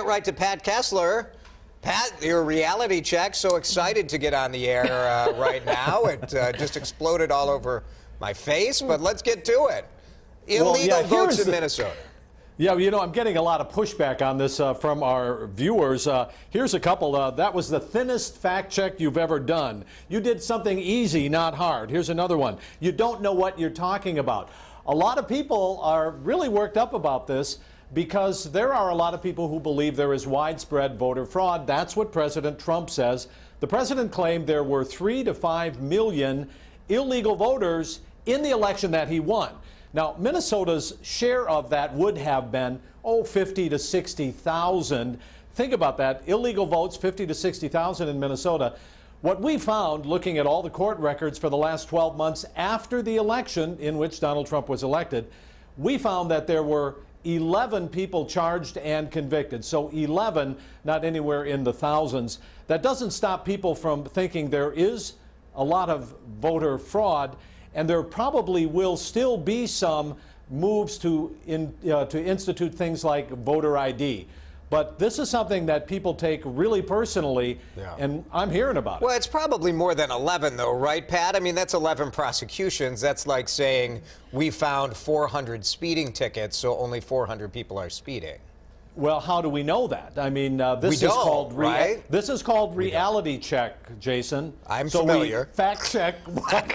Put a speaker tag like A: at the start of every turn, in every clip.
A: Right to Pat Kessler. Pat, your reality check. So excited to get on the air right now. It just exploded all over my face, but let's get to it. Illegal votes in Minnesota.
B: Yeah, you know, I'm getting a lot of pushback on this from our viewers. Here's a couple. That was the thinnest fact check you've ever done. You did something easy, not hard. Here's another one. You don't know what you're talking about. A lot of people are really worked up about this because there are a lot of people who believe there is widespread voter fraud. That's what President Trump says. The president claimed there were 3 to 5 million illegal voters in the election that he won. Now, Minnesota's share of that would have been, 50 to 60,000. Think about that. Illegal votes, 50 to 60,000 in Minnesota. What we found, looking at all the court records for the last 12 months after the election in which Donald Trump was elected, we found that there were 11 people charged and convicted. So 11, not anywhere in the thousands. That doesn't stop people from thinking there is a lot of voter fraud, and there probably will still be some moves to institute things like voter ID. But this is something that people take really personally, and I'm hearing about it.
A: Well, it's probably more than 11, though, right, Pat? I mean, that's 11 prosecutions. That's like saying we found 400 speeding tickets, so only 400 people are speeding.
B: Well, how do we know that? I mean, this is called reality check, Jason.
A: I'm familiar.
B: We fact check what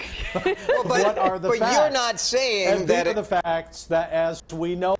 B: are the facts.
A: But you're not saying that
B: these are the facts that, as we know.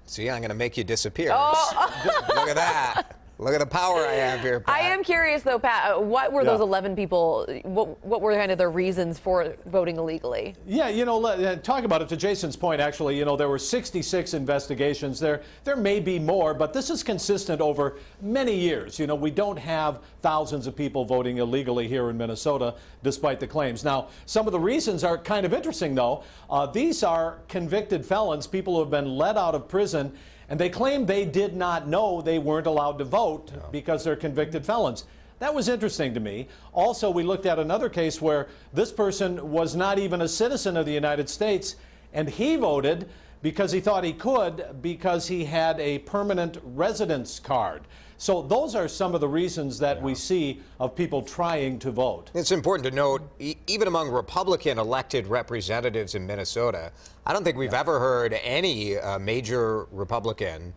A: See, I'm going to make you disappear. Look at that. Look at the power I have here, Pat.
C: I am curious, though, Pat, what were those 11 people, what were kind of the reasons for voting illegally?
B: Yeah, you know, talk about it to Jason's point, actually. You know, there were 66 investigations. There may be more, but this is consistent over many years. You know, we don't have thousands of people voting illegally here in Minnesota, despite the claims. Now, some of the reasons are kind of interesting, though. These are convicted felons, people who have been let out of prison, and they claim they did not know they weren't allowed to vote because they're convicted felons. That was interesting to me. Also, we looked at another case where this person was not even a citizen of the United States, and he voted because he thought he could because he had a permanent residence card. So those are some of the reasons that we see of people trying to vote.
A: It's important to note, even among Republican elected representatives in Minnesota, I don't think we've ever heard any major Republican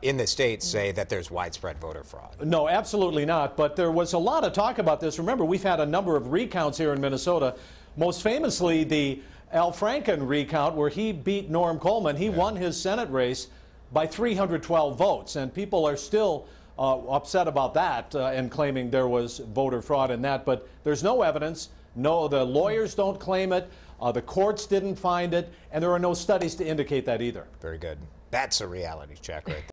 A: in the state say that there's widespread voter fraud.
B: No, absolutely not. But there was a lot of talk about this. Remember, we've had a number of recounts here in Minnesota, most famously the Al Franken recount where he beat Norm Coleman. He won his Senate race by 312 votes, and people are still upset about that and claiming there was voter fraud in that. But there's no evidence. No, the lawyers don't claim it. The courts didn't find it, and there are no studies to indicate that either.
A: Very good. That's a reality check right there.